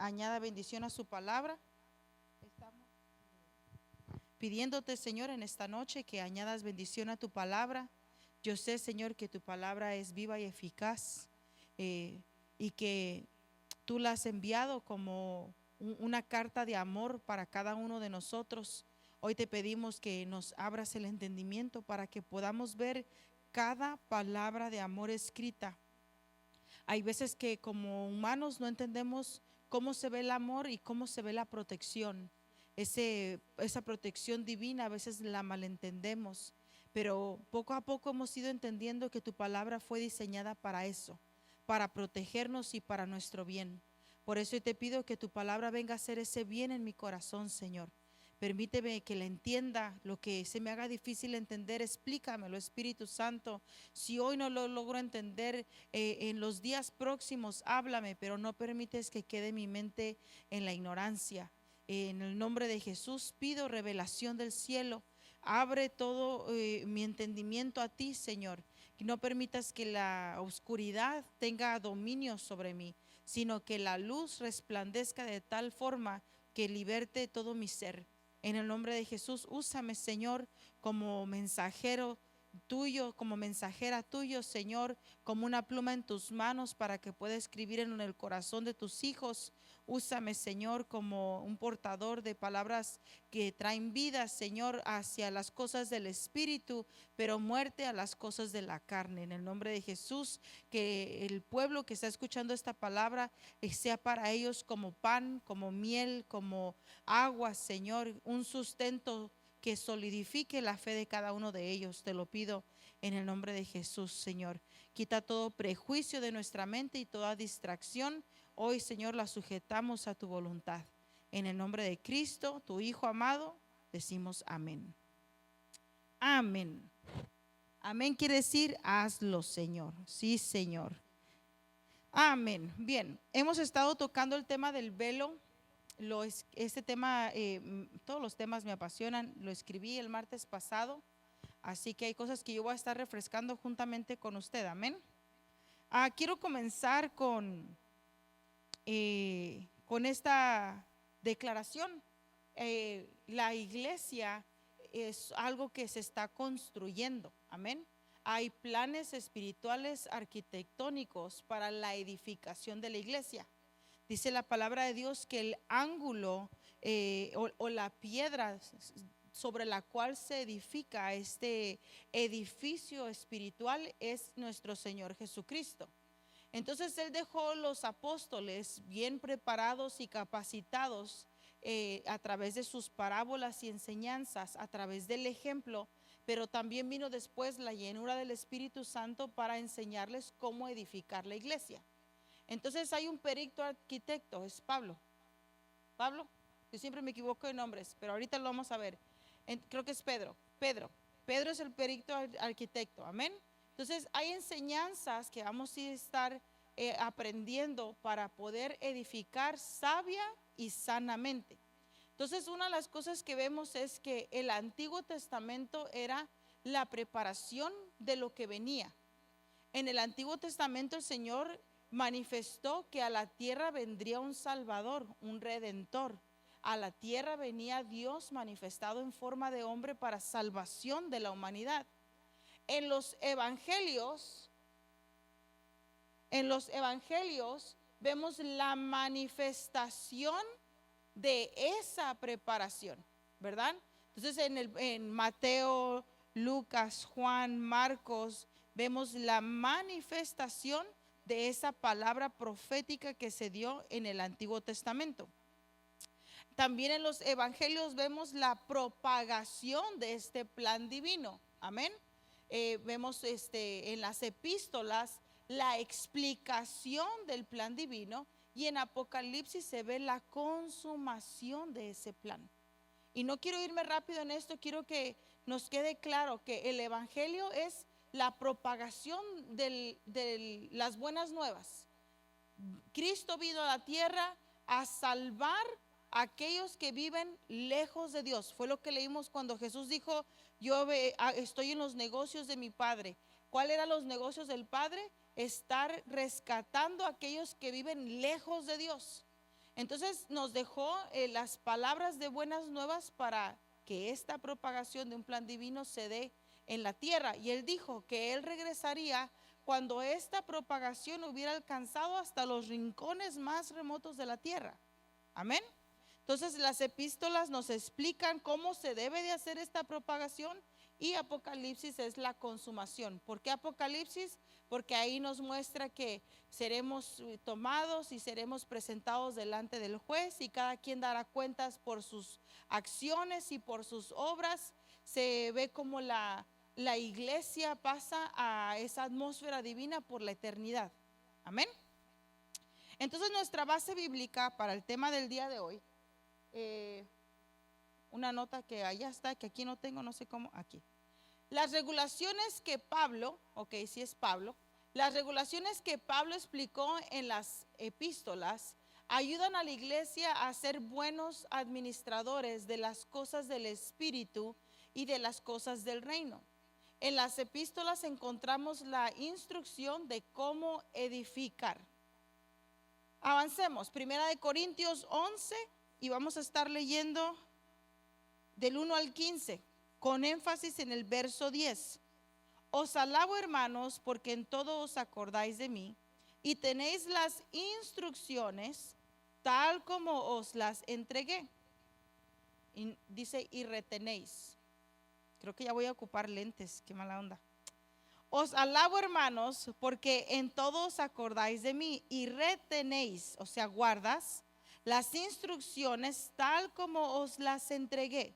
añada bendición a su palabra. Estamos pidiéndote, Señor, en esta noche que añadas bendición a tu palabra. Yo sé, Señor, que tu palabra es viva y eficaz, y que tú la has enviado como una carta de amor para cada uno de nosotros. Hoy te pedimos que nos abras el entendimiento para que podamos ver cada palabra de amor escrita. Hay veces que como humanos no entendemos cómo se ve el amor y cómo se ve la protección. Esa protección divina a veces la malentendemos, pero poco a poco hemos ido entendiendo que tu palabra fue diseñada para eso, para protegernos y para nuestro bien. Por eso te pido que tu palabra venga a hacer ese bien en mi corazón, Señor. Permíteme que la entienda, lo que se me haga difícil entender, explícamelo, Espíritu Santo. Si hoy no lo logro entender, en los días próximos háblame, pero no permites que quede mi mente en la ignorancia. En el nombre de Jesús pido revelación del cielo. Abre todo mi entendimiento a ti, Señor. Que no permitas que la oscuridad tenga dominio sobre mí, sino que la luz resplandezca de tal forma que liberte todo mi ser. En el nombre de Jesús, úsame, Señor, como mensajero tuyo, como mensajera tuyo, Señor, como una pluma en tus manos para que pueda escribir en el corazón de tus hijos. Úsame, Señor, como un portador de palabras que traen vida, Señor, hacia las cosas del Espíritu, pero muerte a las cosas de la carne. En el nombre de Jesús, que el pueblo que está escuchando esta palabra sea para ellos como pan, como miel, como agua, Señor, un sustento que solidifique la fe de cada uno de ellos. Te lo pido en el nombre de Jesús, Señor. Quita todo prejuicio de nuestra mente y toda distracción. Hoy, Señor, la sujetamos a tu voluntad. En el nombre de Cristo, tu Hijo amado, decimos amén. Amén. Amén quiere decir, hazlo, Señor. Sí, Señor. Amén. Bien, hemos estado tocando el tema del velo. Este tema, todos los temas me apasionan. Lo escribí el martes pasado, así que hay cosas que yo voy a estar refrescando juntamente con usted. Amén. Quiero comenzar con esta declaración. La iglesia es algo que se está construyendo. Amén. Hay planes espirituales arquitectónicos para la edificación de la iglesia. Dice la palabra de Dios que el ángulo o la piedra sobre la cual se edifica este edificio espiritual es nuestro Señor Jesucristo. Entonces Él dejó los apóstoles bien preparados y capacitados a través de sus parábolas y enseñanzas, a través del ejemplo, pero también vino después la llenura del Espíritu Santo para enseñarles cómo edificar la iglesia. Entonces hay un perito arquitecto, es Pablo. Pablo, yo siempre me equivoco de nombres, pero ahorita lo vamos a ver. Creo que es Pedro. Pedro es el perito arquitecto, amén. Entonces hay enseñanzas que vamos a estar aprendiendo para poder edificar sabia y sanamente. Entonces una de las cosas que vemos es que el Antiguo Testamento era la preparación de lo que venía. En el Antiguo Testamento el Señor manifestó que a la tierra vendría un Salvador, un Redentor. A la tierra venía Dios manifestado en forma de hombre para salvación de la humanidad. En los evangelios vemos la manifestación de esa preparación, ¿verdad? Entonces en Mateo, Lucas, Juan, Marcos, vemos la manifestación de esa palabra profética que se dio en el Antiguo Testamento. También en los evangelios vemos la propagación de este plan divino. Amén. Vemos en las epístolas la explicación del plan divino, y en Apocalipsis se ve la consumación de ese plan. Y no quiero irme rápido en esto, quiero que nos quede claro que el evangelio es la propagación de las buenas nuevas. Cristo vino a la tierra a salvar a aquellos que viven lejos de Dios. Fue lo que leímos cuando Jesús dijo: yo estoy en los negocios de mi Padre. ¿Cuáles eran los negocios del Padre? Estar rescatando a aquellos que viven lejos de Dios. Entonces nos dejó las palabras de buenas nuevas para que esta propagación de un plan divino se dé en la tierra. Y él dijo que él regresaría cuando esta propagación hubiera alcanzado hasta los rincones más remotos de la tierra. Amén. Entonces las epístolas nos explican cómo se debe de hacer esta propagación y Apocalipsis es la consumación. ¿Por qué Apocalipsis? Porque ahí nos muestra que seremos tomados y seremos presentados delante del juez y cada quien dará cuentas por sus acciones y por sus obras. Se ve como la iglesia pasa a esa atmósfera divina por la eternidad. Amén. Entonces nuestra base bíblica para el tema del día de hoy, una nota que allá está, que aquí no tengo, no sé cómo, aquí. Las regulaciones que Pablo, ok, sí es Pablo, las regulaciones que Pablo explicó en las epístolas ayudan a la iglesia a ser buenos administradores de las cosas del Espíritu y de las cosas del reino. En las epístolas encontramos la instrucción de cómo edificar. Avancemos, Primera de Corintios 11 y vamos a estar leyendo del 1 al 15, con énfasis en el verso 10. Os alabo, hermanos, porque en todo os acordáis de mí y tenéis las instrucciones tal como os las entregué. Y dice, y retenéis. Creo que ya voy a ocupar lentes, qué mala onda. Os alabo, hermanos, porque en todo os acordáis de mí y retenéis, o sea, guardas las instrucciones tal como os las entregué.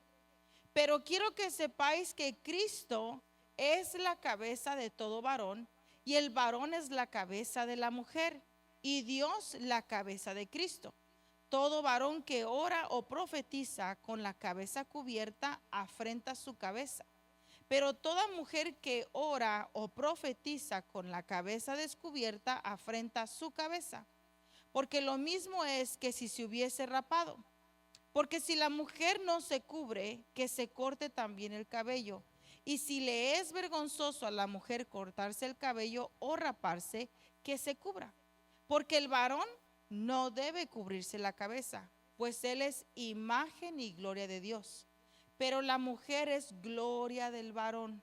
Pero quiero que sepáis que Cristo es la cabeza de todo varón y el varón es la cabeza de la mujer y Dios la cabeza de Cristo. Todo varón que ora o profetiza con la cabeza cubierta afrenta su cabeza. Pero toda mujer que ora o profetiza con la cabeza descubierta afrenta su cabeza. Porque lo mismo es que si se hubiese rapado. Porque si la mujer no se cubre, que se corte también el cabello. Y si le es vergonzoso a la mujer cortarse el cabello o raparse, que se cubra. Porque el varón no debe cubrirse la cabeza, pues él es imagen y gloria de Dios. Pero la mujer es gloria del varón.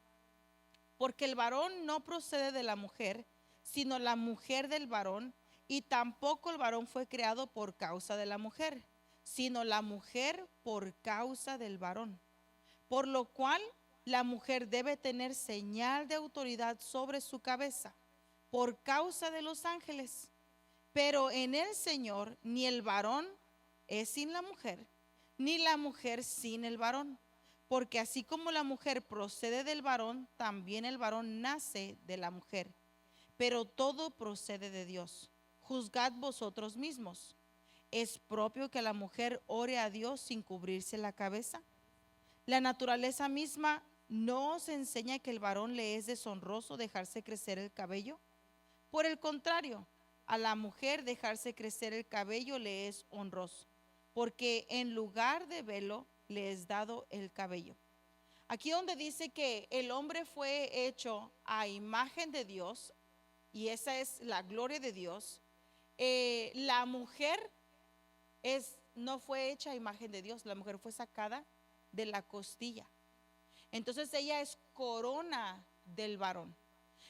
Porque el varón no procede de la mujer, sino la mujer del varón. Y tampoco el varón fue creado por causa de la mujer, sino la mujer por causa del varón. Por lo cual la mujer debe tener señal de autoridad sobre su cabeza, por causa de los ángeles. Pero en el Señor ni el varón es sin la mujer, ni la mujer sin el varón. Porque así como la mujer procede del varón, también el varón nace de la mujer. Pero todo procede de Dios. Juzgad vosotros mismos. ¿Es propio que la mujer ore a Dios sin cubrirse la cabeza? La naturaleza misma no os enseña que el varón le es deshonroso dejarse crecer el cabello. Por el contrario, a la mujer dejarse crecer el cabello le es honroso, porque en lugar de velo le es dado el cabello. Aquí donde dice que el hombre fue hecho a imagen de Dios, y esa es la gloria de Dios, la mujer no fue hecha a imagen de Dios, la mujer fue sacada de la costilla. Entonces ella es corona del varón.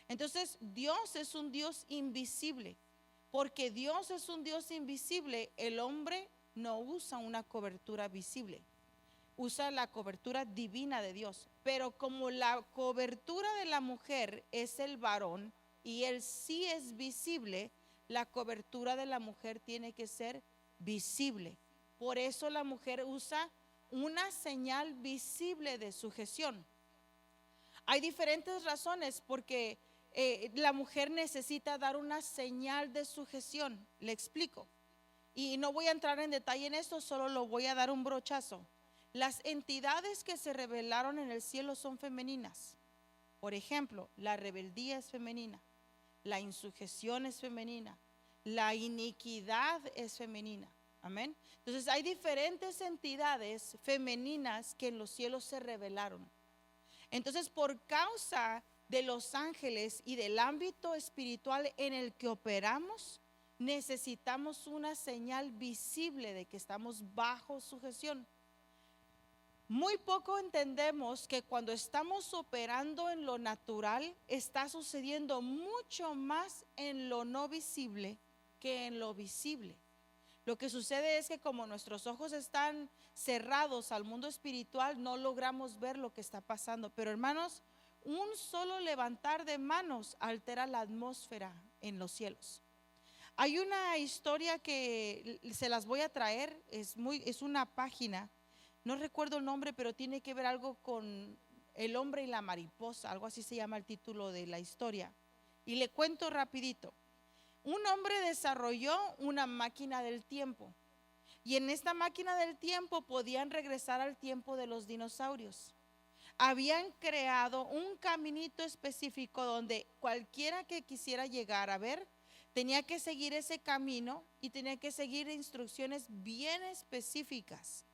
Entonces Dios es un Dios invisible. Porque Dios es un Dios invisible, el hombre no usa una cobertura visible, usa la cobertura divina de Dios. Pero como la cobertura de la mujer es el varón y él sí es visible, la cobertura de la mujer tiene que ser visible. Por eso la mujer usa una señal visible de sujeción. Hay diferentes razones porque la mujer necesita dar una señal de sujeción. Le explico. Y no voy a entrar en detalle en esto, solo lo voy a dar un brochazo. Las entidades que se revelaron en el cielo son femeninas. Por ejemplo, la rebeldía es femenina, la insujeción es femenina, la iniquidad es femenina. Amén. Entonces hay diferentes entidades femeninas que en los cielos se revelaron. Entonces, por causa de los ángeles y del ámbito espiritual en el que operamos, necesitamos una señal visible de que estamos bajo sujeción. Muy poco entendemos que cuando estamos operando en lo natural, está sucediendo mucho más en lo no visible que en lo visible. Lo que sucede es que como nuestros ojos están cerrados al mundo espiritual, no logramos ver lo que está pasando. Pero hermanos, un solo levantar de manos altera la atmósfera en los cielos. Hay una historia que se las voy a traer, es una página, no recuerdo el nombre, pero tiene que ver algo con el hombre y la mariposa, algo así se llama el título de la historia. Y le cuento rapidito. Un hombre desarrolló una máquina del tiempo, y en esta máquina del tiempo podían regresar al tiempo de los dinosaurios. Habían creado un caminito específico donde cualquiera que quisiera llegar a ver tenía que seguir ese camino y tenía que seguir instrucciones bien específicas,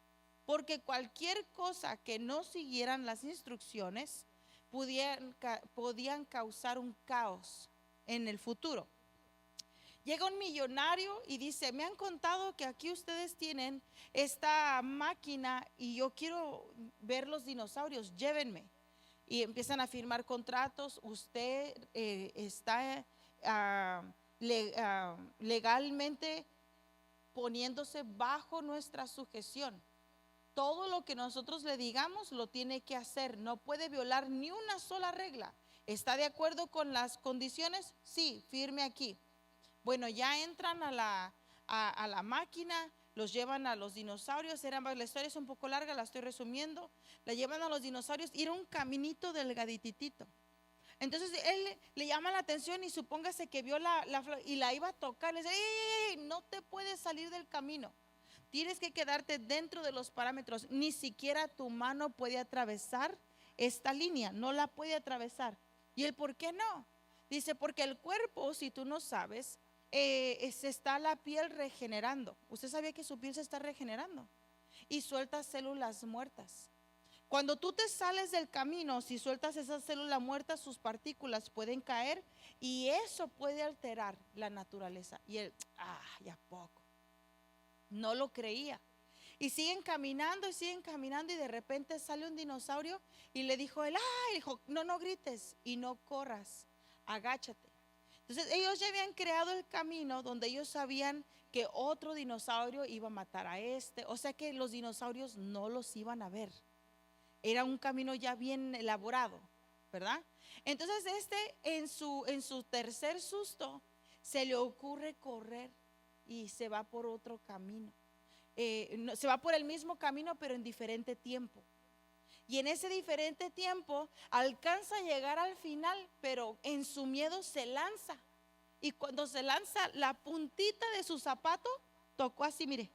porque cualquier cosa que no siguieran las instrucciones podían causar un caos en el futuro. Llega un millonario y dice: me han contado que aquí ustedes tienen esta máquina y yo quiero ver los dinosaurios, llévenme. Y empiezan a firmar contratos. Usted está legalmente poniéndose bajo nuestra sujeción. Todo lo que nosotros le digamos lo tiene que hacer, no puede violar ni una sola regla. ¿Está de acuerdo con las condiciones? Sí, firme aquí. Bueno, ya entran a la máquina, los llevan a los dinosaurios. La historia es un poco larga, la estoy resumiendo. La llevan a los dinosaurios y era un caminito delgaditito. Entonces él le llama la atención y supóngase que vio la flor y la iba a tocar. Le dice: ¡ey! No te puedes salir del camino. Tienes que quedarte dentro de los parámetros. Ni siquiera tu mano puede atravesar esta línea, no la puede atravesar. ¿Y el por qué no? Dice: porque el cuerpo, si tú no sabes, se está la piel regenerando. ¿Usted sabía que su piel se está regenerando? Y suelta células muertas. Cuando tú te sales del camino, si sueltas esas células muertas, sus partículas pueden caer y eso puede alterar la naturaleza. Y él, ya poco. No lo creía. Y siguen caminando y de repente sale un dinosaurio y le dijo él: dijo, no grites y no corras, agáchate. Entonces ellos ya habían creado el camino donde ellos sabían que otro dinosaurio iba a matar a este, o sea que los dinosaurios no los iban a ver. Era un camino ya bien elaborado, ¿verdad? Entonces en su tercer susto se le ocurre correr y se va por otro camino. Se va por el mismo camino pero en diferente tiempo. Y en ese diferente tiempo alcanza a llegar al final, pero en su miedo se lanza. Y cuando se lanza, la puntita de su zapato tocó así, mire,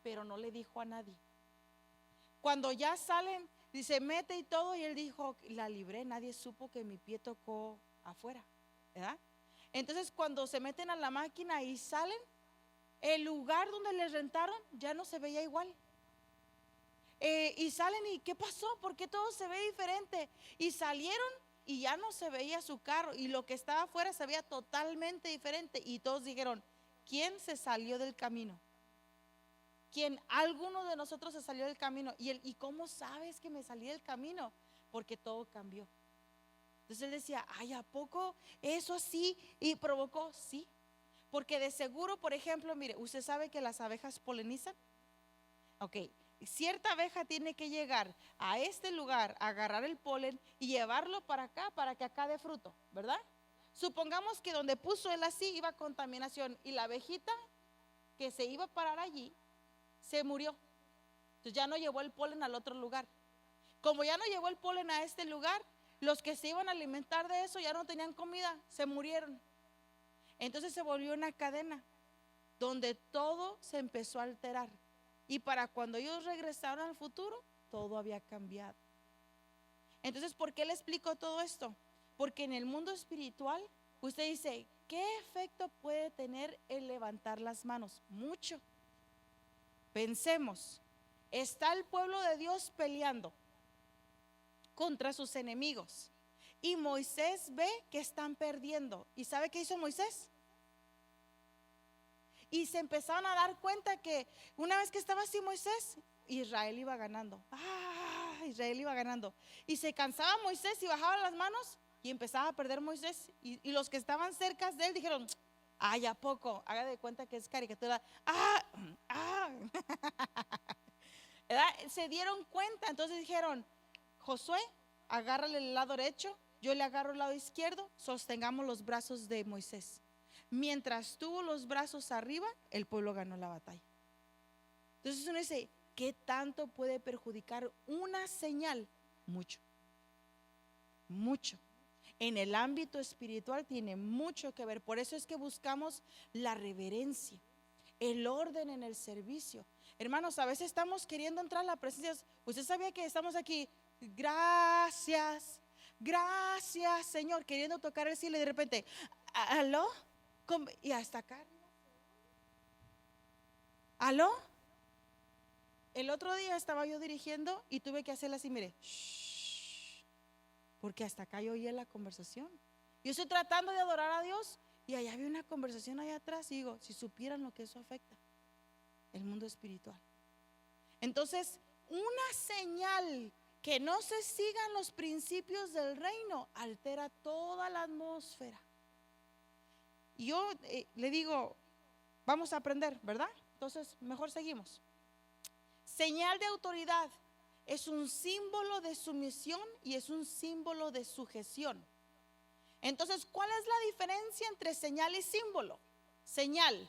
pero no le dijo a nadie. Cuando ya salen, dice, mete y todo, y él dijo: la libré, nadie supo que mi pie tocó afuera, ¿verdad? Entonces cuando se meten a la máquina y salen, el lugar donde les rentaron ya no se veía igual. Y salen y ¿qué pasó? ¿Por qué todo se ve diferente? Y salieron y ya no se veía su carro y lo que estaba afuera se veía totalmente diferente. Y todos dijeron: ¿quién se salió del camino? ¿Quién? Alguno de nosotros se salió del camino. ¿Y cómo sabes que me salí del camino? Porque todo cambió. Entonces él decía: ¿a poco eso así? Y provocó, sí. Porque de seguro, por ejemplo, mire, ¿usted sabe que las abejas polinizan? Ok, cierta abeja tiene que llegar a este lugar, agarrar el polen y llevarlo para acá, para que acá dé fruto, ¿verdad? Supongamos que donde puso él así iba contaminación y la abejita que se iba a parar allí se murió. Entonces ya no llevó el polen al otro lugar. Como ya no llevó el polen a este lugar, los que se iban a alimentar de eso ya no tenían comida, se murieron. Entonces se volvió una cadena donde todo se empezó a alterar. Y para cuando ellos regresaron al futuro, todo había cambiado. Entonces, ¿por qué le explico todo esto? Porque en el mundo espiritual, usted dice, ¿qué efecto puede tener el levantar las manos? Mucho. Pensemos, está el pueblo de Dios peleando contra sus enemigos y Moisés ve que están perdiendo. ¿Y sabe qué hizo Moisés? y se empezaron a dar cuenta que una vez que estaba así Moisés, Israel iba ganando. Israel iba ganando. Y se cansaba Moisés y bajaba las manos y empezaba a perder Moisés. Y los que estaban cerca de él dijeron, ay, ¿a poco? Haga de cuenta que es caricatura. Se dieron cuenta, entonces dijeron, Josué, agárrale el lado derecho, yo le agarro el lado izquierdo, sostengamos los brazos de Moisés. Mientras tuvo los brazos arriba, el pueblo ganó la batalla. Entonces uno dice, ¿qué tanto puede perjudicar una señal? Mucho, mucho. En el ámbito espiritual tiene mucho que ver. Por eso es que buscamos la reverencia, el orden en el servicio. Hermanos, a veces estamos queriendo entrar a la presencia. Usted sabía que estamos aquí, gracias, gracias Señor, queriendo tocar el cielo y de repente, ¿aló? Y hasta acá, ¿aló? El otro día estaba yo dirigiendo y tuve que hacerla así, mire, shh, porque hasta acá yo oía la conversación. Yo estoy tratando de adorar a Dios y allá había una conversación allá atrás y digo, si supieran lo que eso afecta, el mundo espiritual. Entonces, una señal que no se sigan los principios del reino altera toda la atmósfera. Y yo le digo, vamos a aprender, ¿verdad? Entonces, mejor seguimos. Señal de autoridad es un símbolo de sumisión y es un símbolo de sujeción. Entonces, ¿cuál es la diferencia entre señal y símbolo? Señal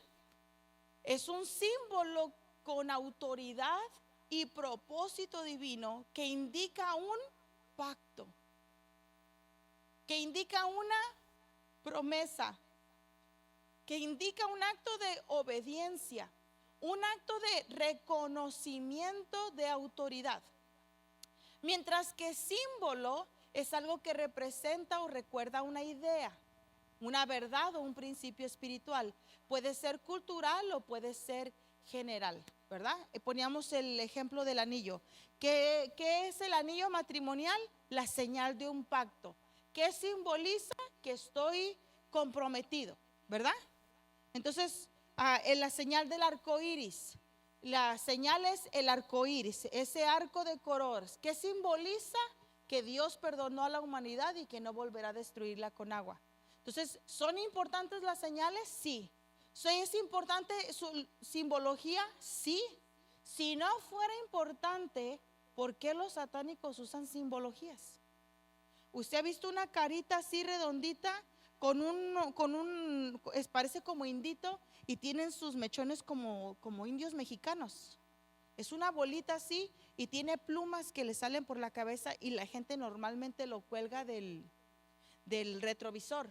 es un símbolo con autoridad y propósito divino que indica un pacto, que indica una promesa, que indica un acto de obediencia, un acto de reconocimiento de autoridad. Mientras que símbolo es algo que representa o recuerda una idea, una verdad o un principio espiritual. Puede ser cultural o puede ser general, ¿verdad? Poníamos el ejemplo del anillo. ¿Qué es el anillo matrimonial? La señal de un pacto. ¿Qué simboliza? Que estoy comprometido, ¿verdad? Entonces, en la señal del arco iris, la señal es el arco iris, ese arco de colores. ¿Qué simboliza? Que Dios perdonó a la humanidad y que no volverá a destruirla con agua. Entonces, ¿son importantes las señales? Sí. ¿Es importante su simbología? Sí. Si no fuera importante, ¿por qué los satánicos usan simbologías? ¿Usted ha visto una carita así redondita parece como indito y tienen sus mechones como indios mexicanos? Es una bolita así y tiene plumas que le salen por la cabeza y la gente normalmente lo cuelga del retrovisor.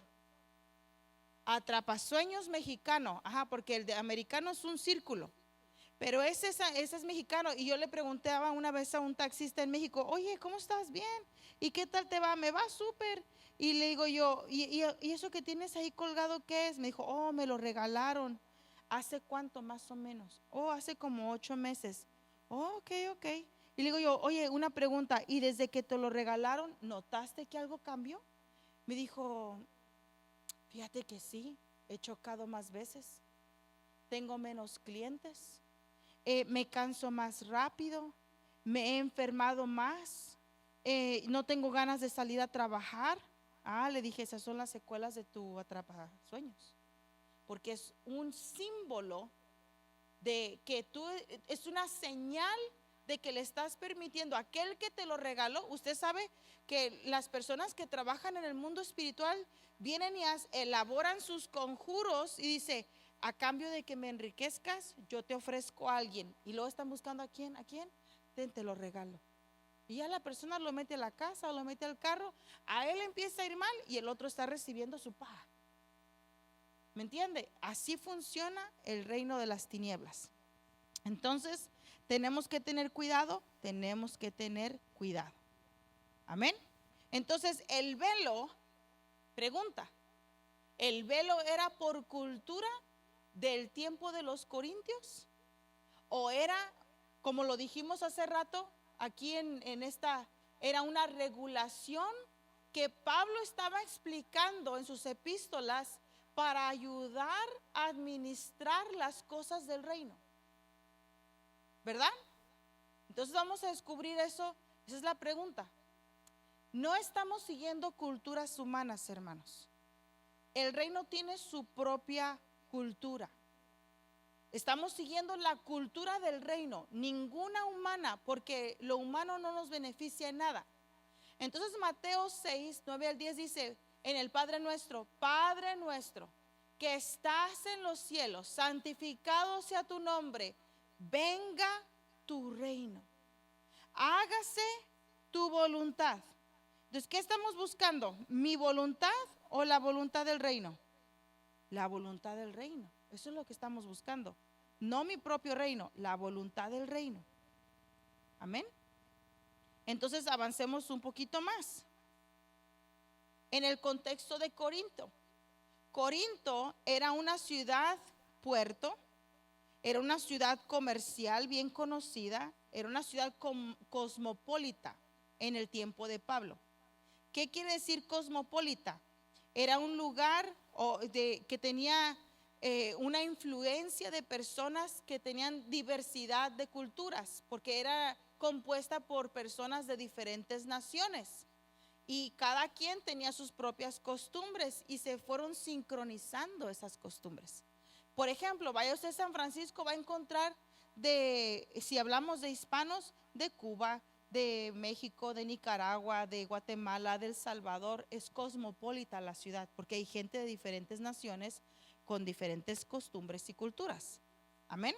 Atrapasueños mexicano, porque el de americano es un círculo, pero ese es mexicano. Y yo le preguntaba una vez a un taxista en México, oye, ¿cómo estás? Bien, ¿y qué tal te va? Me va súper. Y le digo yo, ¿y eso que tienes ahí colgado qué es? Me dijo, oh, me lo regalaron. ¿Hace cuánto más o menos? Oh, hace como 8 meses. Oh, ok. Y le digo yo, oye, una pregunta, ¿y desde que te lo regalaron, notaste que algo cambió? Me dijo, fíjate que sí, he chocado más veces, tengo menos clientes, me canso más rápido, me he enfermado más, no tengo ganas de salir a trabajar. Le dije, esas son las secuelas de tu atrapasueños, porque es un símbolo de que es una señal de que le estás permitiendo a aquel que te lo regaló. Usted sabe que las personas que trabajan en el mundo espiritual vienen y elaboran sus conjuros y dice, a cambio de que me enriquezcas, yo te ofrezco a alguien. Y luego están buscando a quién, te lo regalo. Y ya la persona lo mete a la casa o lo mete al carro, a él empieza a ir mal y el otro está recibiendo su paga. ¿Me entiende? Así funciona el reino de las tinieblas. Entonces, tenemos que tener cuidado, Amén. Entonces, el velo, pregunta, ¿el velo era por cultura del tiempo de los corintios? ¿O era, como lo dijimos hace rato, aquí en esta, era una regulación que Pablo estaba explicando en sus epístolas para ayudar a administrar las cosas del reino, ¿verdad? Entonces vamos a descubrir eso. Esa es la pregunta. No estamos siguiendo culturas humanas, hermanos. El reino tiene su propia cultura. Estamos siguiendo la cultura del reino, ninguna humana, porque lo humano no nos beneficia en nada. Entonces Mateo 6, 9 al 10 dice, en el Padre nuestro, que estás en los cielos, santificado sea tu nombre, venga tu reino, hágase tu voluntad. Entonces, ¿qué estamos buscando? ¿Mi voluntad o la voluntad del reino? La voluntad del reino. Eso es lo que estamos buscando. No mi propio reino, la voluntad del reino. Amén. Entonces avancemos un poquito más. En el contexto de Corinto. Corinto era una ciudad puerto, era una ciudad comercial bien conocida, era una ciudad cosmopolita en el tiempo de Pablo. ¿Qué quiere decir cosmopolita? Era un lugar que tenía una influencia de personas que tenían diversidad de culturas, porque era compuesta por personas de diferentes naciones y cada quien tenía sus propias costumbres y se fueron sincronizando esas costumbres. Por ejemplo, vaya usted a San Francisco, va a encontrar si hablamos de hispanos, de Cuba, de México, de Nicaragua, de Guatemala, de El Salvador. Es cosmopolita la ciudad porque hay gente de diferentes naciones con diferentes costumbres y culturas. Amén.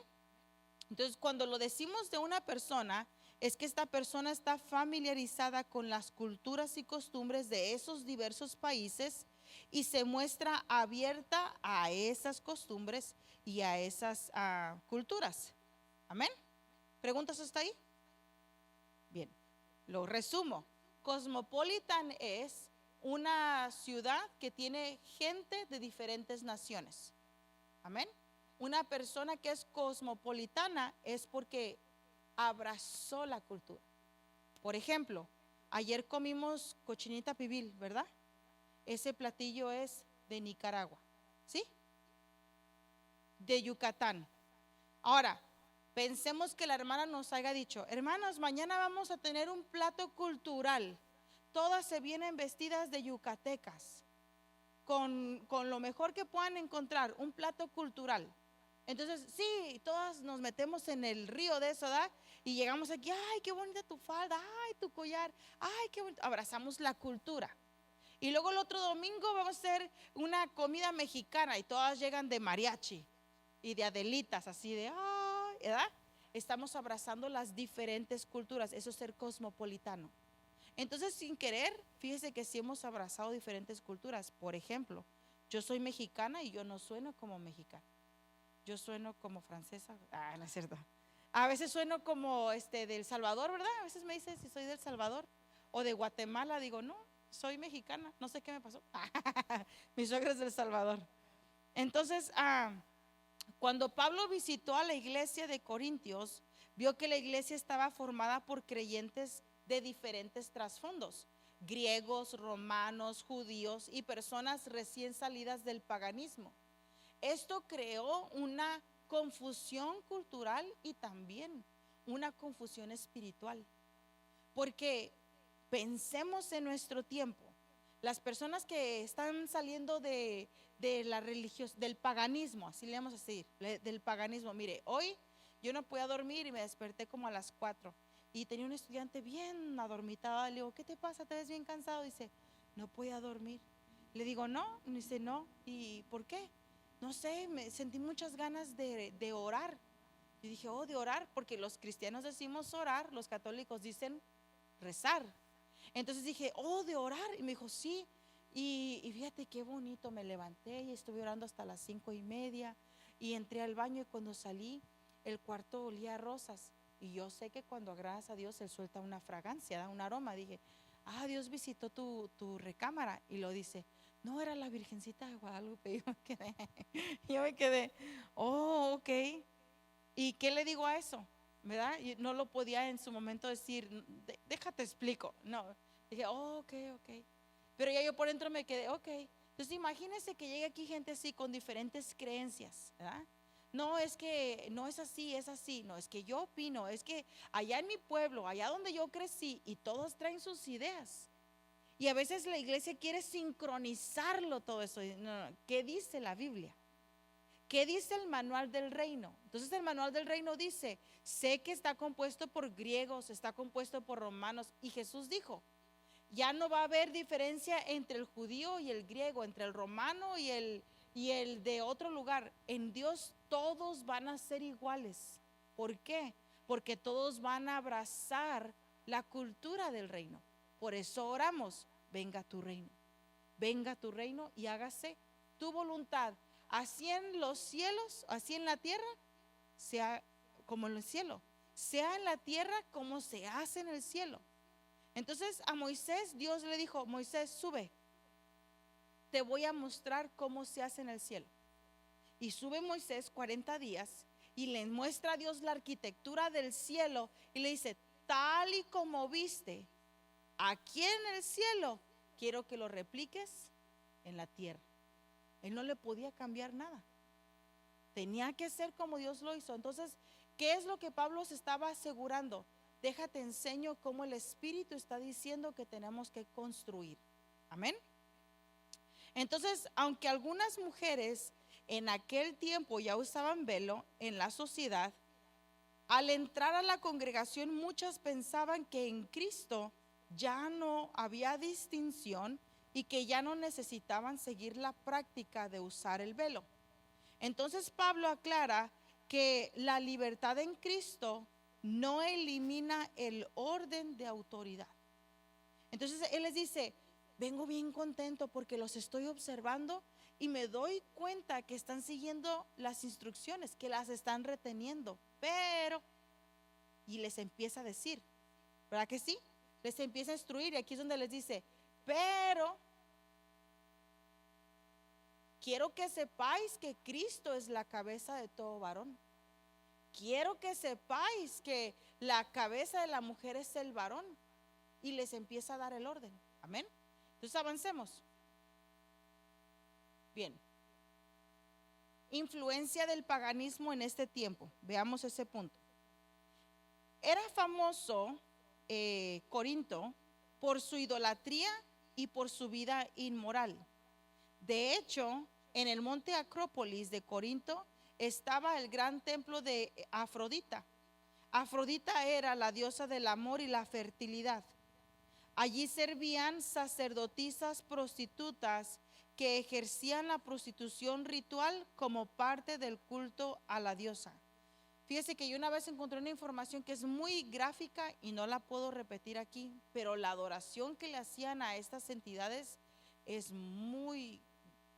Entonces, cuando lo decimos de una persona, es que esta persona está familiarizada con las culturas y costumbres de esos diversos países y se muestra abierta a esas costumbres y a esas culturas. Amén. ¿Preguntas hasta ahí? Bien, lo resumo. Cosmopolitan es una ciudad que tiene gente de diferentes naciones. Amén. Una persona que es cosmopolitana es porque abrazó la cultura. Por ejemplo, ayer comimos cochinita pibil, ¿verdad? Ese platillo es de Nicaragua, ¿sí? De Yucatán. Ahora, pensemos que la hermana nos haya dicho, hermanos, mañana vamos a tener un plato cultural. Todas se vienen vestidas de yucatecas, con lo mejor que puedan encontrar, un plato cultural. Entonces, sí, todas nos metemos en el río de eso, ¿verdad? Y llegamos aquí, ay, qué bonita tu falda, ay, tu collar, ay, qué bonito. Abrazamos la cultura. Y luego el otro domingo vamos a hacer una comida mexicana y todas llegan de mariachi y de adelitas, así de, ay, ¿verdad? Estamos abrazando las diferentes culturas, eso es ser cosmopolitano. Entonces, sin querer, fíjese que sí hemos abrazado diferentes culturas. Por ejemplo, yo soy mexicana y yo no sueno como mexicana. Yo sueno como francesa. No es cierto. A veces sueno como de El Salvador, ¿verdad? A veces me dicen si soy del Salvador o de Guatemala. Digo, no, soy mexicana. No sé qué me pasó. Mi suegra es del Salvador. Entonces, cuando Pablo visitó a la iglesia de Corintios, vio que la iglesia estaba formada por creyentes de diferentes trasfondos, griegos, romanos, judíos y personas recién salidas del paganismo. Esto creó una confusión cultural y también una confusión espiritual, porque pensemos en nuestro tiempo, las personas que están saliendo de la religión, del paganismo, así le vamos a decir, del paganismo. Mire, hoy yo no podía dormir y me desperté como a las 4 y tenía un estudiante bien adormitado. Le digo, ¿qué te pasa? ¿Te ves bien cansado? Dice, no podía dormir. Le digo, no. Dice, no. ¿Y por qué? No sé, me sentí muchas ganas de orar. Yo dije, de orar, porque los cristianos decimos orar, los católicos dicen rezar. Entonces dije, de orar. Y me dijo, sí. Y fíjate qué bonito, me levanté y estuve orando hasta las 5:30 y entré al baño y cuando salí el cuarto olía a rosas y yo sé que cuando agradas a Dios Él suelta una fragancia, da un aroma. Dije, Dios visitó tu recámara y lo dice, no, era la Virgencita de Guadalupe. Yo me quedé, ok. ¿Y qué le digo a eso? ¿Verdad? Y no lo podía en su momento decir, déjate explico. No, dije, ok. Pero ya yo por dentro me quedé, ok. Entonces imagínense que llegue aquí gente así con diferentes creencias, ¿verdad? No, es que no es así, es así. No, es que yo opino, es que allá en mi pueblo, allá donde yo crecí, y todos traen sus ideas. Y a veces la iglesia quiere sincronizarlo todo eso. No, no, ¿qué dice la Biblia? ¿Qué dice el manual del reino? Entonces el manual del reino dice, sé que está compuesto por griegos, está compuesto por romanos. Y Jesús dijo, ya no va a haber diferencia entre el judío y el griego, entre el romano y el de otro lugar. En Dios todos van a ser iguales. ¿Por qué? Porque todos van a abrazar la cultura del reino. Por eso oramos, venga tu reino y hágase tu voluntad, así en los cielos, así en la tierra, sea como en el cielo, sea en la tierra como se hace en el cielo. Entonces a Moisés Dios le dijo, Moisés, sube, te voy a mostrar cómo se hace en el cielo. Y sube Moisés 40 días y le muestra a Dios la arquitectura del cielo y le dice, tal y como viste aquí en el cielo, quiero que lo repliques en la tierra. Él no le podía cambiar nada. Tenía que ser como Dios lo hizo. Entonces, ¿qué es lo que Pablo se estaba asegurando? Déjate enseño cómo el Espíritu está diciendo que tenemos que construir. Amén. Entonces, aunque algunas mujeres en aquel tiempo ya usaban velo en la sociedad, al entrar a la congregación muchas pensaban que en Cristo ya no había distinción y que ya no necesitaban seguir la práctica de usar el velo. Entonces Pablo aclara que la libertad en Cristo no elimina el orden de autoridad. Entonces él les dice, vengo bien contento porque los estoy observando y me doy cuenta que están siguiendo las instrucciones, que las están reteniendo, pero, y les empieza a decir, ¿verdad que sí? Les empieza a instruir y aquí es donde les dice, pero quiero que sepáis que Cristo es la cabeza de todo varón. Quiero que sepáis que la cabeza de la mujer es el varón. Y les empieza a dar el orden. Amén. Entonces avancemos. Bien. Influencia del paganismo en este tiempo. Veamos ese punto. Era famoso Corinto por su idolatría y por su vida inmoral. De hecho, en el monte Acrópolis de Corinto estaba el gran templo de Afrodita. Afrodita era la diosa del amor y la fertilidad. Allí servían sacerdotisas prostitutas que ejercían la prostitución ritual como parte del culto a la diosa. Fíjese que yo una vez encontré una información que es muy gráfica y no la puedo repetir aquí, pero la adoración que le hacían a estas entidades es muy,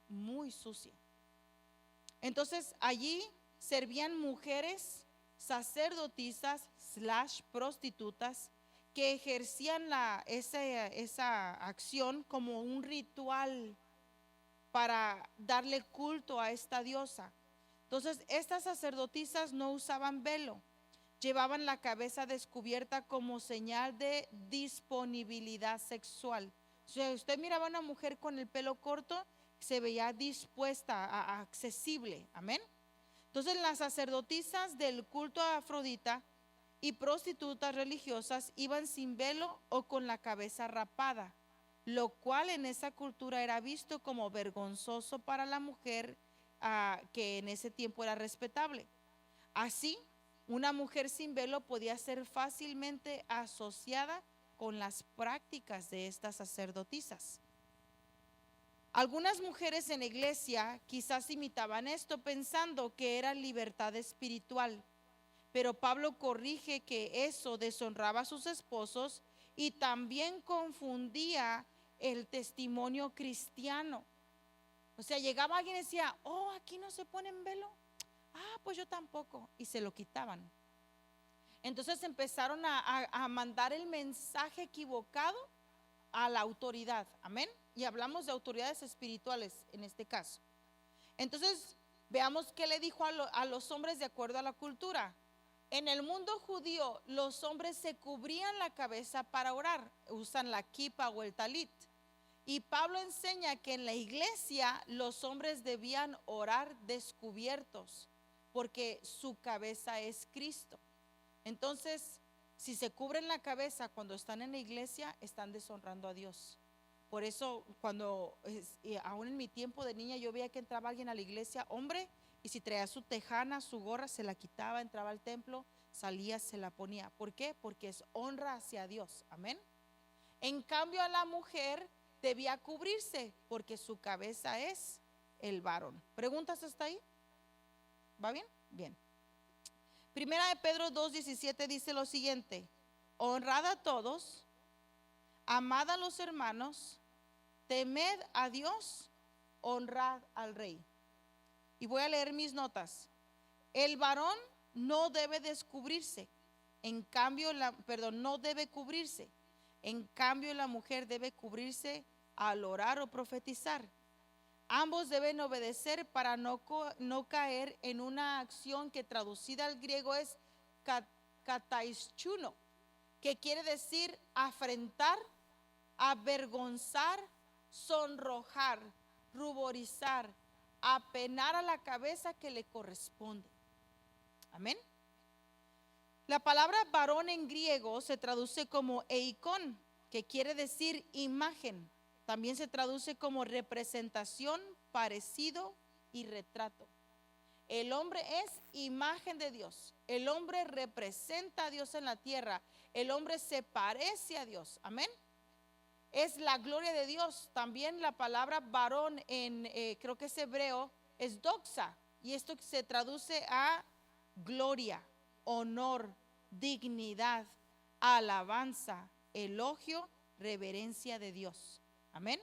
muy sucia. Entonces allí servían mujeres sacerdotisas / prostitutas que ejercían esa acción como un ritual para darle culto a esta diosa. Entonces estas sacerdotisas no usaban velo, llevaban la cabeza descubierta como señal de disponibilidad sexual. O sea, usted miraba a una mujer con el pelo corto, se veía dispuesta, accesible, amén. Entonces las sacerdotisas del culto a Afrodita y prostitutas religiosas iban sin velo o con la cabeza rapada, lo cual en esa cultura era visto como vergonzoso para la mujer, que en ese tiempo era respetable. Así, una mujer sin velo podía ser fácilmente asociada con las prácticas de estas sacerdotisas. Algunas mujeres en la iglesia quizás imitaban esto pensando que era libertad espiritual, pero Pablo corrige que eso deshonraba a sus esposos y también confundía el testimonio cristiano. O sea, llegaba alguien y decía, oh, aquí no se ponen velo. Ah, pues yo tampoco. Y se lo quitaban. Entonces empezaron a mandar el mensaje equivocado a la autoridad. Amén. Y hablamos de autoridades espirituales en este caso. Entonces, veamos qué le dijo a los hombres de acuerdo a la cultura. En el mundo judío, los hombres se cubrían la cabeza para orar. Usan la kipa o el talit. Y Pablo enseña que en la iglesia los hombres debían orar descubiertos porque su cabeza es Cristo. Entonces, si se cubren la cabeza cuando están en la iglesia, están deshonrando a Dios. Por eso, aún en mi tiempo de niña, yo veía que entraba alguien a la iglesia, hombre, y si traía su tejana, su gorra, se la quitaba, entraba al templo, salía, se la ponía. ¿Por qué? Porque es honra hacia Dios. Amén. En cambio, a la mujer debía cubrirse porque su cabeza es el varón. ¿Preguntas hasta ahí? ¿Va bien? Bien. Primera de Pedro 2:17 dice lo siguiente: honrad a todos, amad a los hermanos, temed a Dios, honrad al rey. Y voy a leer mis notas. El varón no debe descubrirse, en cambio, no debe cubrirse. En cambio, la mujer debe cubrirse al orar o profetizar. Ambos deben obedecer para no caer en una acción que traducida al griego es kataischuno, que quiere decir afrentar, avergonzar, sonrojar, ruborizar, apenar a la cabeza que le corresponde. Amén. La palabra varón en griego se traduce como eikon, que quiere decir imagen. También se traduce como representación, parecido y retrato. El hombre es imagen de Dios. El hombre representa a Dios en la tierra. El hombre se parece a Dios. Amén. Es la gloria de Dios. También la palabra varón creo que es hebreo, es doxa. Y esto se traduce a gloria, honor, dignidad, alabanza, elogio, reverencia de Dios. Amén.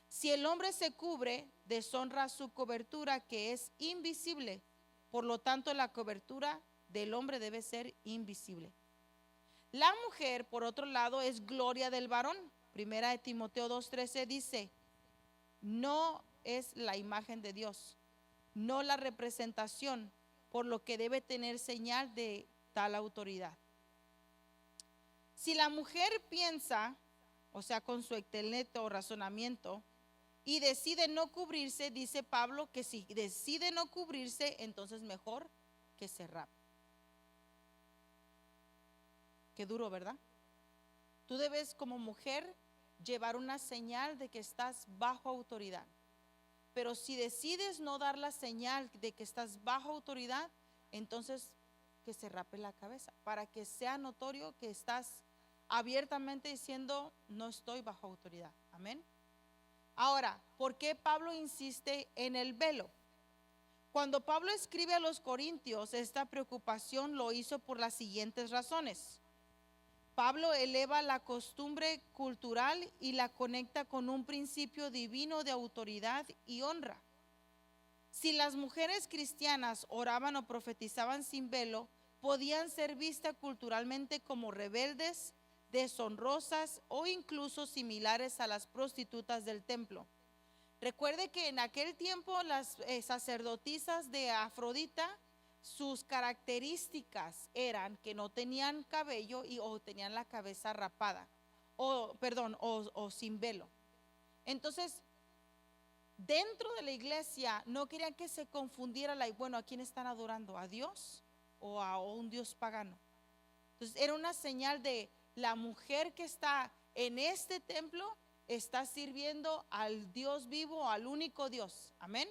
Si el hombre se cubre, deshonra su cobertura, que es invisible. Por lo tanto, la cobertura del hombre debe ser invisible. La mujer, por otro lado, es gloria del varón. Primera de Timoteo 2:13 dice: no es la imagen de Dios, no la representación, por lo que debe tener señal de tal autoridad. Si la mujer piensa, o sea, con su intelecto o razonamiento, y decide no cubrirse, dice Pablo que si decide no cubrirse, entonces mejor que se rape. Qué duro, ¿verdad? Tú debes, como mujer, llevar una señal de que estás bajo autoridad. Pero si decides no dar la señal de que estás bajo autoridad, entonces que se rape la cabeza, para que sea notorio que estás abiertamente diciendo: no estoy bajo autoridad. Amén. Ahora, ¿por qué Pablo insiste en el velo? Cuando Pablo escribe a los Corintios, esta preocupación lo hizo por las siguientes razones. Pablo eleva la costumbre cultural y la conecta con un principio divino de autoridad y honra. Si las mujeres cristianas oraban o profetizaban sin velo, podían ser vistas culturalmente como rebeldes, deshonrosas o incluso similares a las prostitutas del templo. Recuerde que en aquel tiempo las sacerdotisas de Afrodita, sus características eran que no tenían cabello o tenían la cabeza rapada, o sin velo. Entonces, dentro de la iglesia no querían que se confundiera ¿a quién están adorando? ¿A Dios o a un Dios pagano? Entonces era una señal de la mujer que está en este templo está sirviendo al Dios vivo, al único Dios. Amén.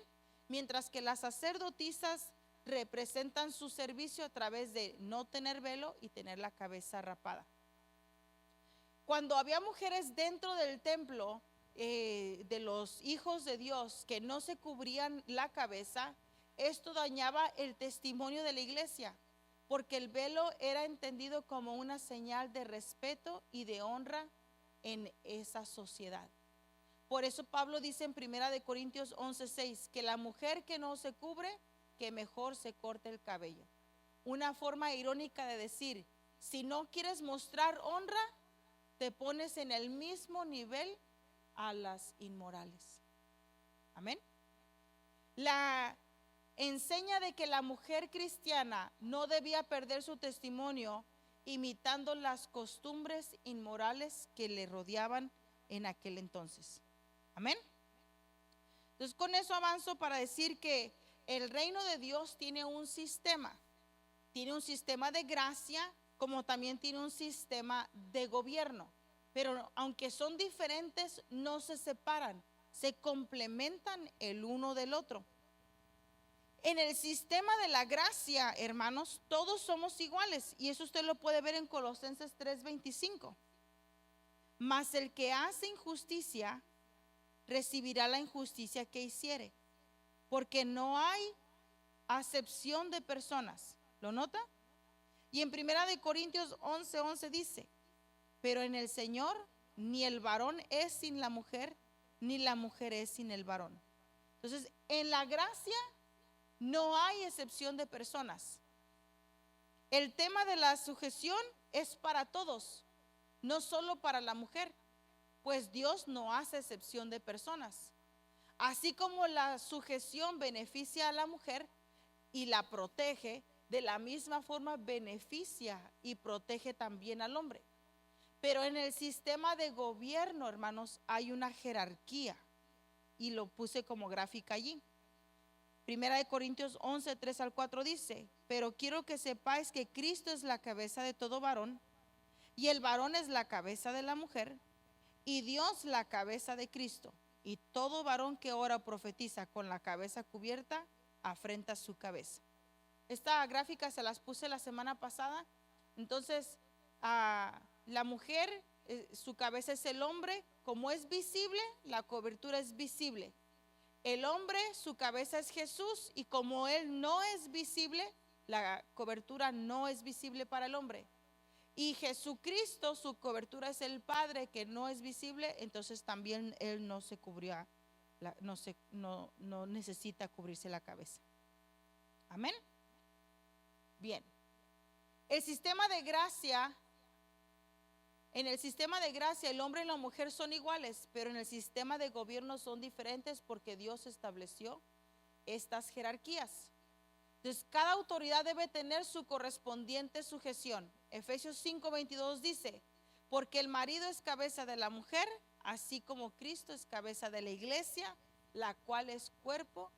Mientras que las sacerdotisas representan su servicio a través de no tener velo y tener la cabeza rapada. Cuando había mujeres dentro del templo de los hijos de Dios que no se cubrían la cabeza, esto dañaba el testimonio de la iglesia, porque el velo era entendido como una señal de respeto y de honra en esa sociedad. Por eso Pablo dice en 1 Corintios 11:6 que la mujer que no se cubre, que mejor se corte el cabello. Una forma irónica de decir: si no quieres mostrar honra, te pones en el mismo nivel a las inmorales. Amén. La enseña de que la mujer cristiana no debía perder su testimonio imitando las costumbres inmorales que le rodeaban en aquel entonces. Amén. Entonces con eso avanzo para decir que el reino de Dios tiene un sistema. Tiene un sistema de gracia, como también tiene un sistema de gobierno. Pero aunque son diferentes, no se separan, se complementan el uno del otro. En el sistema de la gracia, hermanos, todos somos iguales. Y eso usted lo puede ver en Colosenses 3:25. Mas el que hace injusticia recibirá la injusticia que hiciere, porque no hay acepción de personas. ¿Lo nota? Y en 1 Corintios 11:11 dice: pero en el Señor ni el varón es sin la mujer, ni la mujer es sin el varón. Entonces, en la gracia no hay excepción de personas. El tema de la sujeción es para todos, no solo para la mujer, pues Dios no hace excepción de personas. Así como la sujeción beneficia a la mujer y la protege, de la misma forma beneficia y protege también al hombre. Pero en el sistema de gobierno, hermanos, hay una jerarquía, y lo puse como gráfica allí. 1 Corintios 11:3-4 dice: pero quiero que sepáis que Cristo es la cabeza de todo varón, y el varón es la cabeza de la mujer, y Dios la cabeza de Cristo. Y todo varón que ora o profetiza con la cabeza cubierta, afrenta su cabeza. Esta gráfica se las puse la semana pasada. Entonces, la mujer, su cabeza es el hombre. Como es visible, la cobertura es visible. El hombre, su cabeza es Jesús, y como él no es visible, la cobertura no es visible para el hombre. Y Jesucristo, su cobertura es el Padre, que no es visible, entonces también él no se cubrió, no necesita cubrirse la cabeza. Amén. Bien. El sistema de gracia, en el sistema de gracia el hombre y la mujer son iguales, pero en el sistema de gobierno son diferentes porque Dios estableció estas jerarquías. Entonces, cada autoridad debe tener su correspondiente sujeción. Efesios 5:22 dice: porque el marido es cabeza de la mujer, así como Cristo es cabeza de la iglesia, la cual es cuerpo,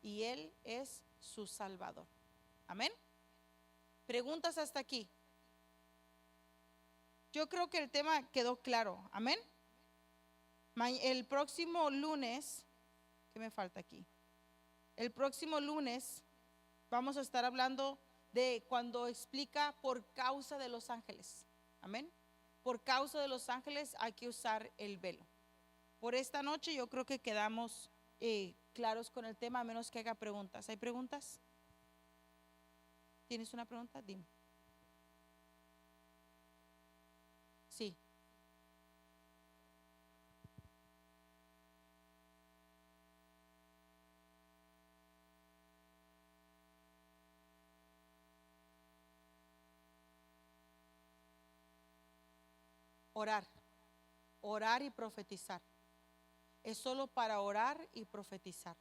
y él es su Salvador. Amén. ¿Preguntas hasta aquí? Yo creo que el tema quedó claro. Amén. El próximo lunes, ¿qué me falta aquí? El próximo lunes vamos a estar hablando de cuando explica por causa de los ángeles. Amén. Por causa de los ángeles hay que usar el velo. Por esta noche yo creo que quedamos claros con el tema, a menos que haga preguntas. ¿Hay preguntas? ¿Tienes una pregunta? Dime. Sí. Orar y profetizar. Es solo para orar y profetizar.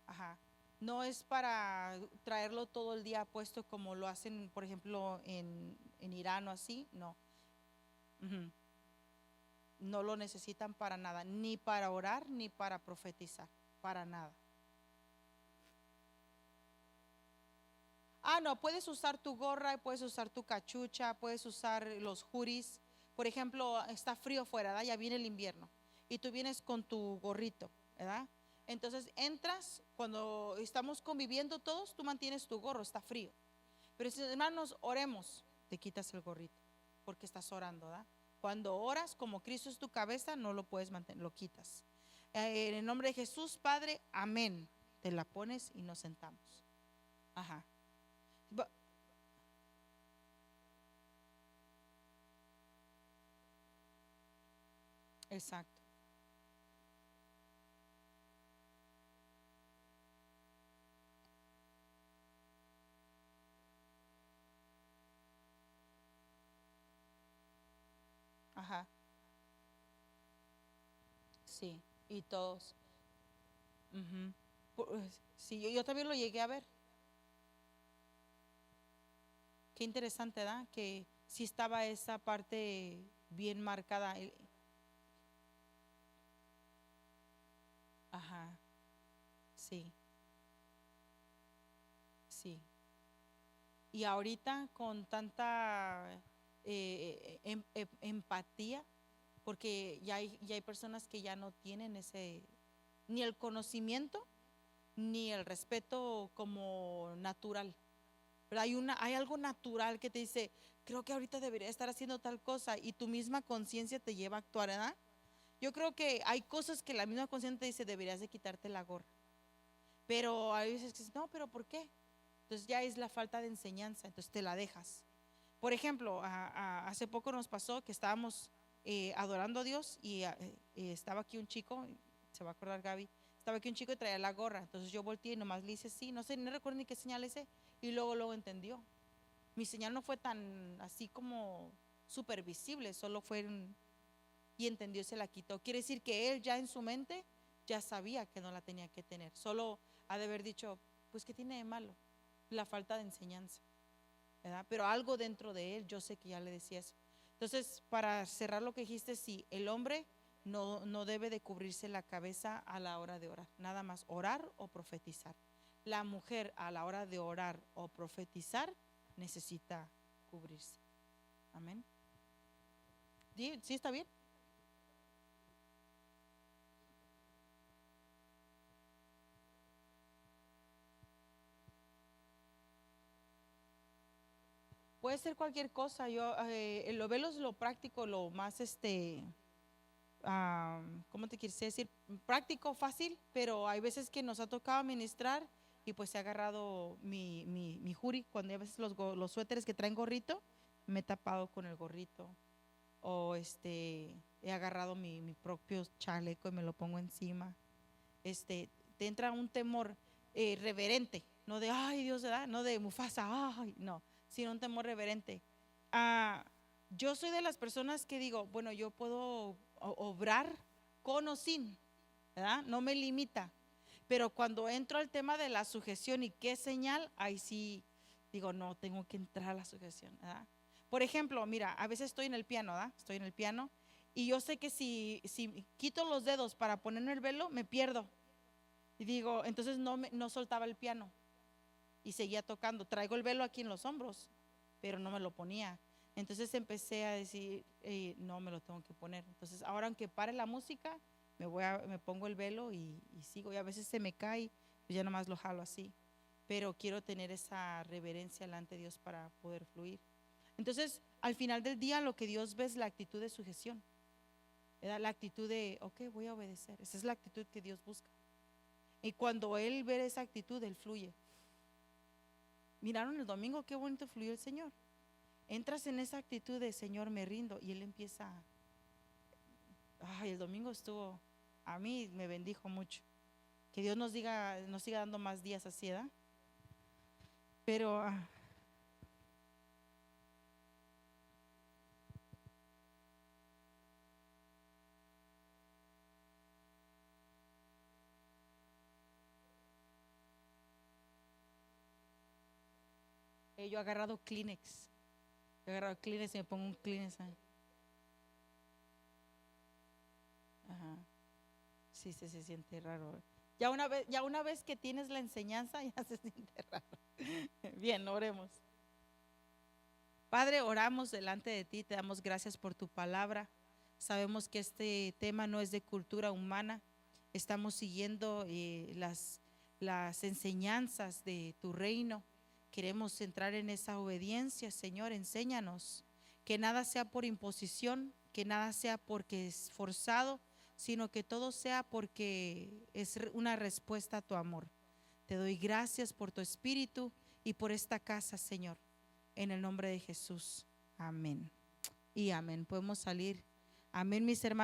Ajá. No es para traerlo todo el día puesto como lo hacen, por ejemplo, en Irán o así. No. No lo necesitan para nada, ni para orar ni para profetizar, para nada. No, puedes usar tu gorra, puedes usar tu cachucha, puedes usar los juris. Por ejemplo, está frío fuera, ¿verdad? Ya viene el invierno y tú vienes con tu gorrito, ¿verdad? Entonces entras, cuando estamos conviviendo todos, tú mantienes tu gorro, está frío. Pero si hermanos, oremos, te quitas el gorrito porque estás orando, ¿verdad? Cuando oras, como Cristo es tu cabeza, no lo puedes mantener, lo quitas. En el nombre de Jesús, Padre, amén. Te la pones y nos sentamos. Ajá. Exacto. Ajá. Sí, y todos. Ujú. Sí, yo también lo llegué a ver. Qué interesante, ¿verdad? Que sí estaba esa parte bien marcada. Ajá, sí, sí. Y ahorita con tanta empatía, porque ya hay personas que ya no tienen ese, ni el conocimiento, ni el respeto como natural. Pero hay algo natural que te dice, creo que ahorita debería estar haciendo tal cosa y tu misma conciencia te lleva a actuar, ¿verdad? Yo creo que hay cosas que la misma conciencia te dice, deberías de quitarte la gorra. Pero hay veces que dices, no, pero ¿por qué? Entonces ya es la falta de enseñanza, entonces te la dejas. Por ejemplo, hace poco nos pasó que estábamos adorando a Dios y estaba aquí un chico, se va a acordar Gaby, estaba aquí un chico y traía la gorra. Entonces yo volteé y nomás le hice sí, no sé, no recuerdo ni qué señal hice y luego entendió. Mi señal no fue tan así como súper visible, solo fue y entendió y se la quitó. Quiere decir que él ya en su mente ya sabía que no la tenía que tener. Solo ha de haber dicho, pues ¿qué tiene de malo? La falta de enseñanza, ¿verdad? Pero algo dentro de él, yo sé que ya le decía eso. Entonces, para cerrar lo que dijiste, sí, el hombre no debe de cubrirse la cabeza a la hora de orar, nada más orar o profetizar. La mujer a la hora de orar o profetizar necesita cubrirse. Amén. ¿Sí, sí está bien? Puede ser cualquier cosa. Lo velo es lo práctico, lo más ¿cómo te quieres decir? Práctico, fácil, pero hay veces que nos ha tocado ministrar y pues he agarrado mi juri, cuando a veces los suéteres que traen gorrito, me he tapado con el gorrito. O he agarrado mi propio chaleco y me lo pongo encima. Te entra un temor reverente, no de, ay Dios, ¿verdad? No de Mufasa, ay, no, sino un temor reverente. Ah, yo soy de las personas que digo, bueno, yo puedo obrar con o sin, ¿verdad? No me limita. Pero cuando entro al tema de la sujeción y qué señal, ahí sí digo, no, tengo que entrar a la sujeción, ¿verdad? Por ejemplo, mira, a veces estoy en el piano, ¿verdad? Estoy en el piano y yo sé que si quito los dedos para ponerme el velo, me pierdo. Y digo, entonces no soltaba el piano y seguía tocando. Traigo el velo aquí en los hombros, pero no me lo ponía. Entonces empecé a decir, no me lo tengo que poner. Entonces ahora aunque pare la música, me pongo el velo y sigo. Y a veces se me cae, pues ya nomás lo jalo así. Pero quiero tener esa reverencia delante de Dios para poder fluir. Entonces, al final del día, lo que Dios ve es la actitud de sujeción. ¿Verdad? La actitud de, ok, voy a obedecer. Esa es la actitud que Dios busca. Y cuando Él ve esa actitud, Él fluye. Miraron el domingo qué bonito fluyó el Señor. Entras en esa actitud de Señor, me rindo, y Él empieza. Ay, el domingo estuvo, a mí me bendijo mucho. Que Dios nos siga dando más días así, ¿verdad? Pero yo he agarrado Kleenex. Yo he agarrado Kleenex y me pongo un Kleenex ahí. Ajá. Sí, se siente raro. Ya una vez que tienes la enseñanza, ya se siente raro. Bien, oremos. Padre, oramos delante de ti, te damos gracias por tu palabra. Sabemos que este tema no es de cultura humana. Estamos siguiendo las enseñanzas de tu reino. Queremos entrar en esa obediencia, Señor, enséñanos. Que nada sea por imposición, que nada sea porque es forzado, sino que todo sea porque es una respuesta a tu amor. Te doy gracias por tu espíritu y por esta casa, Señor. En el nombre de Jesús. Amén. Y amén. Podemos salir. Amén, mis hermanos.